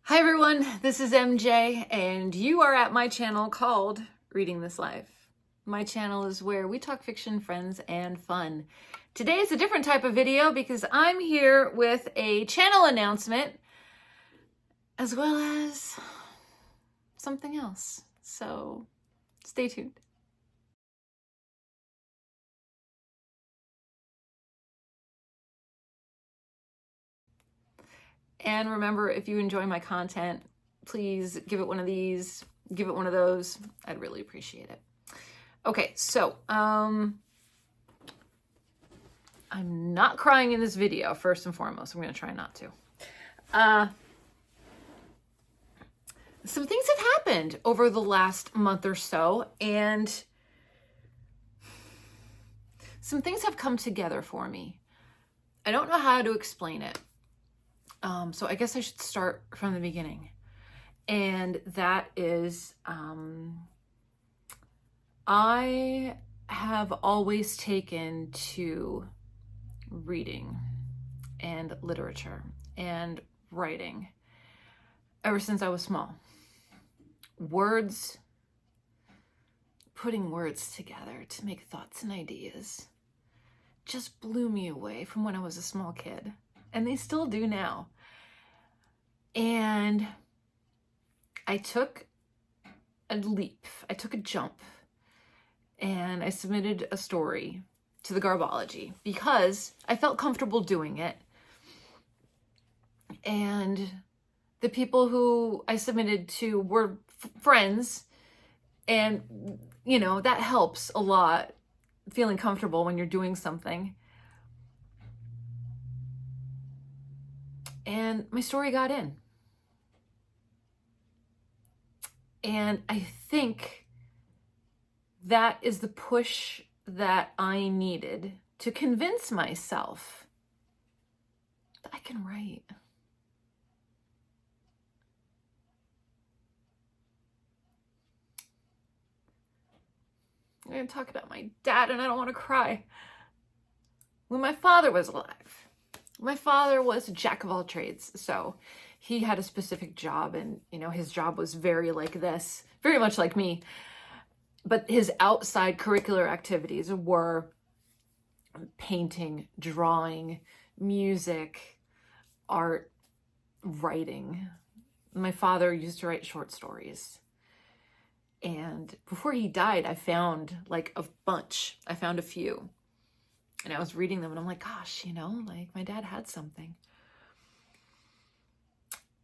Hi everyone, this is MJ and you are at my channel called Reading This Life. My channel is where we talk fiction, friends, and fun. Today is a different type of video because I'm here with a channel announcement as well as something else. So stay tuned. And remember, if you enjoy my content, please give it one of these, give it one of those. I'd really appreciate it. Okay, so I'm not crying in this video, first and foremost. I'm going to try not to. Some things have happened over the last month or so, and some things have come together for me. I don't know how to explain it. So I guess I should start from the beginning. And that is, I have always taken to reading and literature and writing ever since I was small. Words, putting words together to make thoughts and ideas just blew me away from when I was a small kid. And they still do now. And I took a leap, I took a jump, and I submitted a story to the Garbology because I felt comfortable doing it. And the people who I submitted to were friends, and you know, that helps a lot, feeling comfortable when you're doing something. And my story got in. And I think that is the push that I needed to convince myself that I can write. I'm going to talk about my dad, and I don't want to cry. When my father was alive, my father was a jack of all trades. So he had a specific job, and you know, his job was very like this, very much like me. But his outside curricular activities were painting, drawing, music, art, writing. My father used to write short stories. And before he died, I found like a bunch. I found a few. And I was reading them and I'm like, gosh, you know, like my dad had something.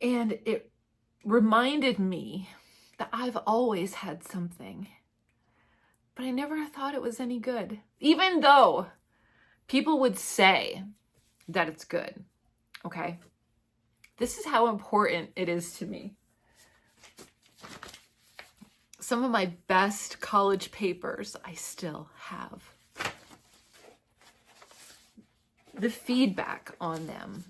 And it reminded me that I've always had something, but I never thought it was any good. Even though people would say that it's good, okay? This is how important it is to me. Some of my best college papers I still have. The feedback on them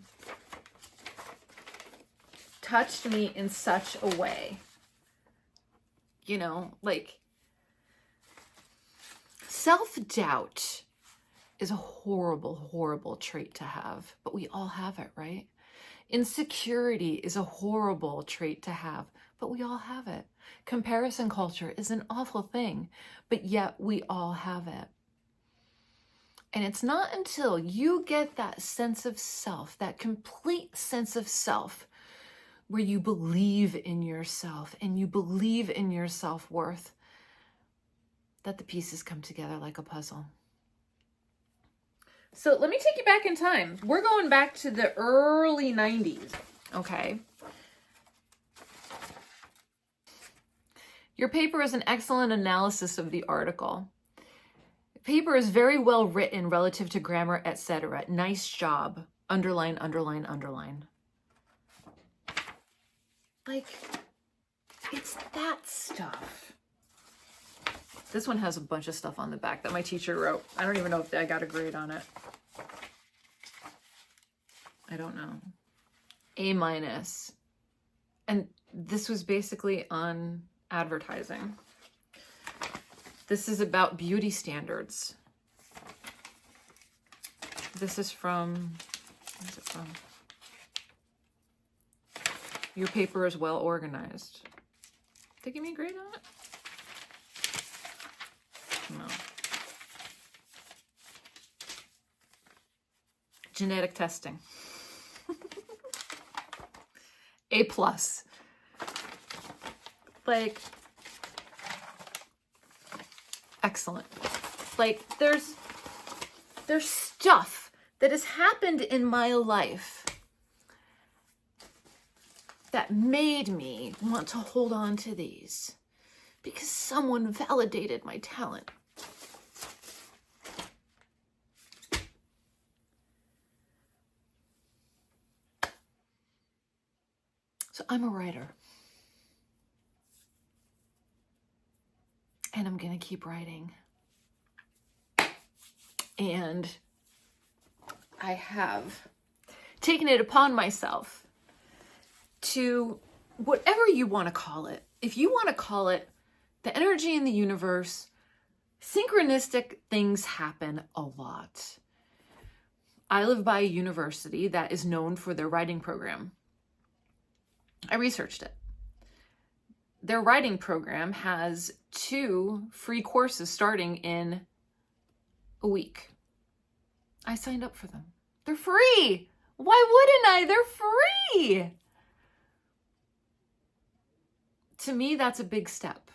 touched me in such a way. You know, like, self-doubt is a horrible, horrible trait to have, but we all have it, right? Insecurity is a horrible trait to have, but we all have it. Comparison culture is an awful thing, but yet we all have it. And it's not until you get that sense of self, that complete sense of self, where you believe in yourself and you believe in your self-worth, that the pieces come together like a puzzle. So let me take you back in time. We're going back to the early 90s, okay? Your paper is an excellent analysis of the article. The paper is very well written relative to grammar, etc. Nice job. Underline, underline, underline. Like, it's that stuff. This one has a bunch of stuff on the back that my teacher wrote. I don't even know if I got a grade on it. I don't know. A-. And this was basically on advertising. This is about beauty standards. This is from, where's it from? Your paper is well organized. Did they give me a grade on it? No. Genetic testing. A+. Like, excellent. Like, there's stuff that has happened in my life that made me want to hold on to these because someone validated my talent. So I'm a writer. And I'm going to keep writing. And I have taken it upon myself to, whatever you want to call it, if you want to call it the energy in the universe, synchronistic things happen a lot. I live by a university that is known for their writing program. I researched it. Their writing program has 2 free courses starting in a week. I signed up for them. They're free. Why wouldn't I? They're free. To me, that's a big step.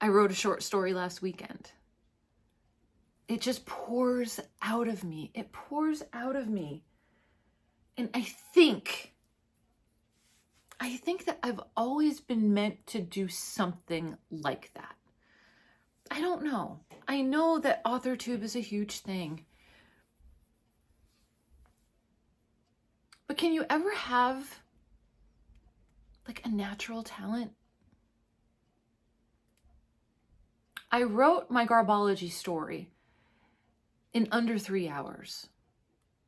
I wrote a short story last weekend. It just pours out of me. It pours out of me. And I think that I've always been meant to do something like that. I don't know. I know that AuthorTube is a huge thing. But can you ever have like a natural talent? I wrote my garbology story in under 3 hours.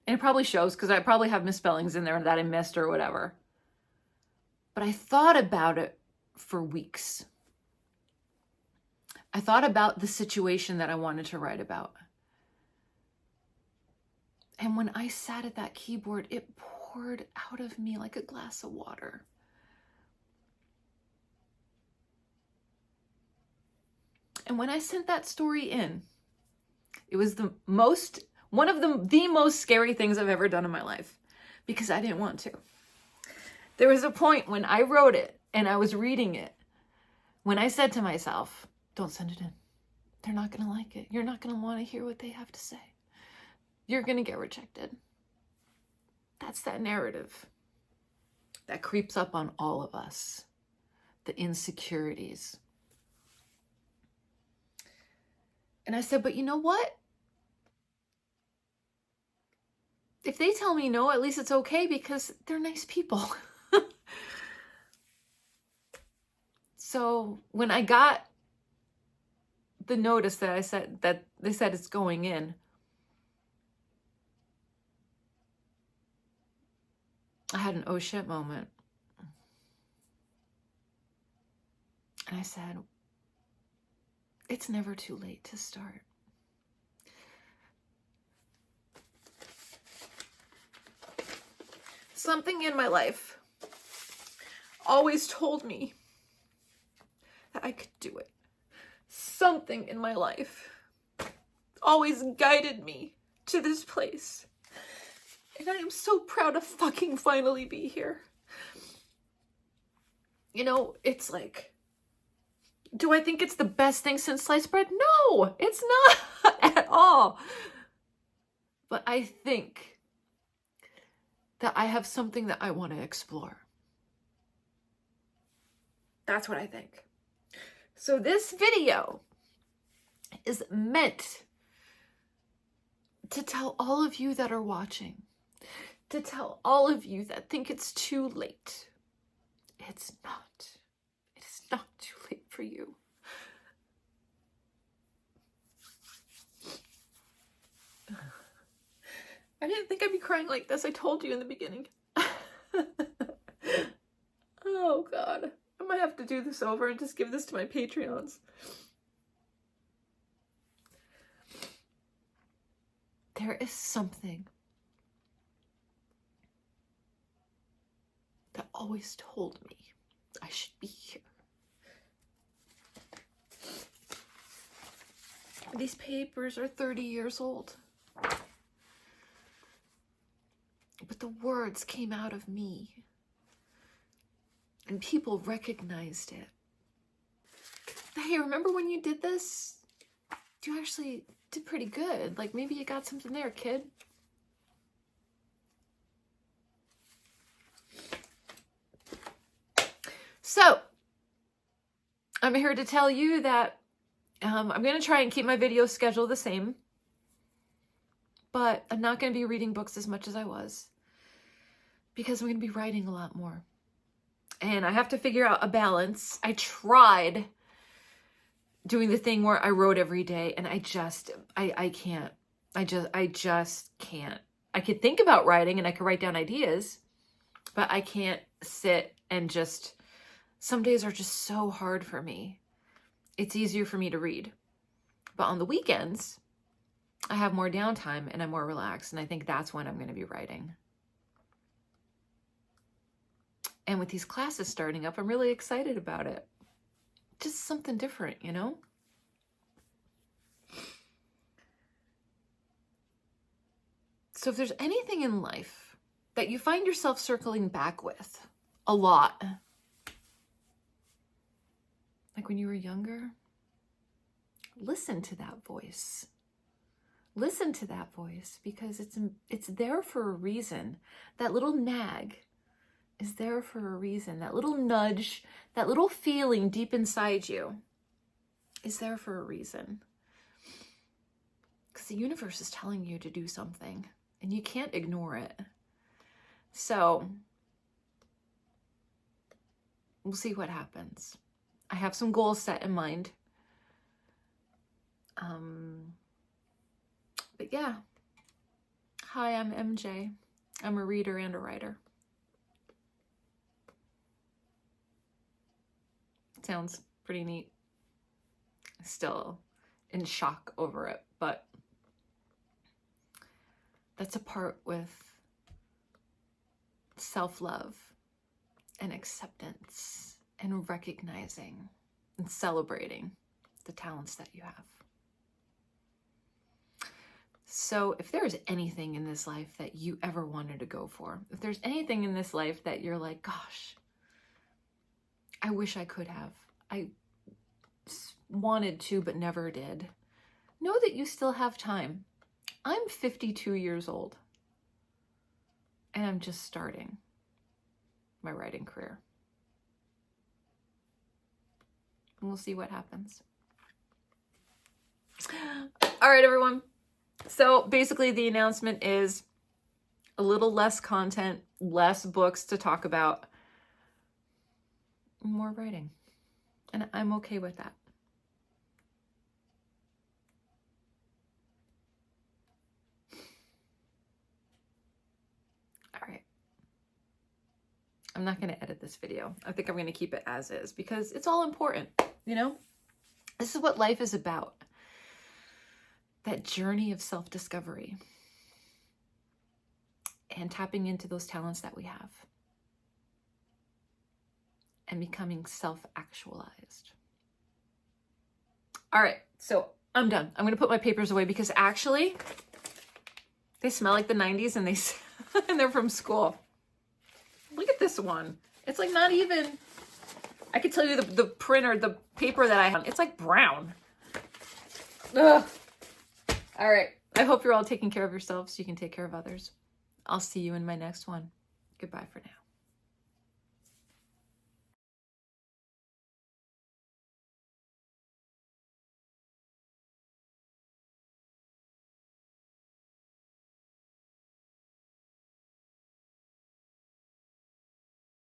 And it probably shows because I probably have misspellings in there that I missed or whatever. But I thought about it for weeks. I thought about the situation that I wanted to write about. And when I sat at that keyboard, it poured out of me like a glass of water. And when I sent that story in, it was one of the most scary things I've ever done in my life because I didn't want to. There was a point when I wrote it and I was reading it when I said to myself, don't send it in. They're not going to like it. You're not going to want to hear what they have to say. You're going to get rejected. That's that narrative that creeps up on all of us. The insecurities. And I said, but you know what? If they tell me no, at least it's okay because they're nice people. So when I got the notice that they said it's going in, I had an oh shit moment. And I said, it's never too late to start. Something in my life always told me that I could do it. Something in my life always guided me to this place. And I am so proud to fucking finally be here. You know, it's like, do I think it's the best thing since sliced bread? No, it's not at all. But I think that I have something that I want to explore. That's what I think. So this video is meant to tell all of you that are watching, to tell all of you that think it's too late. It's not. It is not too late for you. I didn't think I'd be crying like this. I told you in the beginning. Oh, God. I might have to do this over and just give this to my Patreons. There is something always told me I should be here. These papers are 30 years old. But the words came out of me. And people recognized it. Hey, remember when you did this? You actually did pretty good. Like, maybe you got something there, kid. So, I'm here to tell you that I'm going to try and keep my video schedule the same. But I'm not going to be reading books as much as I was. Because I'm going to be writing a lot more. And I have to figure out a balance. I tried doing the thing where I wrote every day, and I can't. I just can't. I could think about writing and I could write down ideas, but I can't sit and just, some days are just so hard for me. It's easier for me to read. But on the weekends, I have more downtime and I'm more relaxed, and I think that's when I'm going to be writing. And with these classes starting up, I'm really excited about it. Just something different, you know? So if there's anything in life that you find yourself circling back with a lot, like when you were younger, listen to that voice. Listen to that voice, because it's there for a reason. That little nag is there for a reason. That little nudge, that little feeling deep inside you is there for a reason. Because the universe is telling you to do something and you can't ignore it. So we'll see what happens. I have some goals set in mind. But yeah. Hi, I'm MJ. I'm a reader and a writer. Sounds pretty neat. Still in shock over it, but that's a part with self-love and acceptance and recognizing and celebrating the talents that you have. So if there's anything in this life that you ever wanted to go for, if there's anything in this life that you're like, gosh, I wish I could have. I wanted to, but never did. Know that you still have time. I'm 52 years old. And I'm just starting my writing career. And we'll see what happens. All right, everyone. So basically the announcement is a little less content, less books to talk about, more writing. And I'm okay with that. All right. I'm not going to edit this video. I think I'm going to keep it as is because it's all important, you know? This is what life is about. That journey of self-discovery and tapping into those talents that we have and becoming self-actualized. All right, so I'm done. I'm going to put my papers away because actually they smell like the 90s and and they're from school. Look at this one. It's like not even, I could tell you the printer, the paper that I have, it's like brown. Ugh. All right. I hope you're all taking care of yourselves so you can take care of others. I'll see you in my next one. Goodbye for now.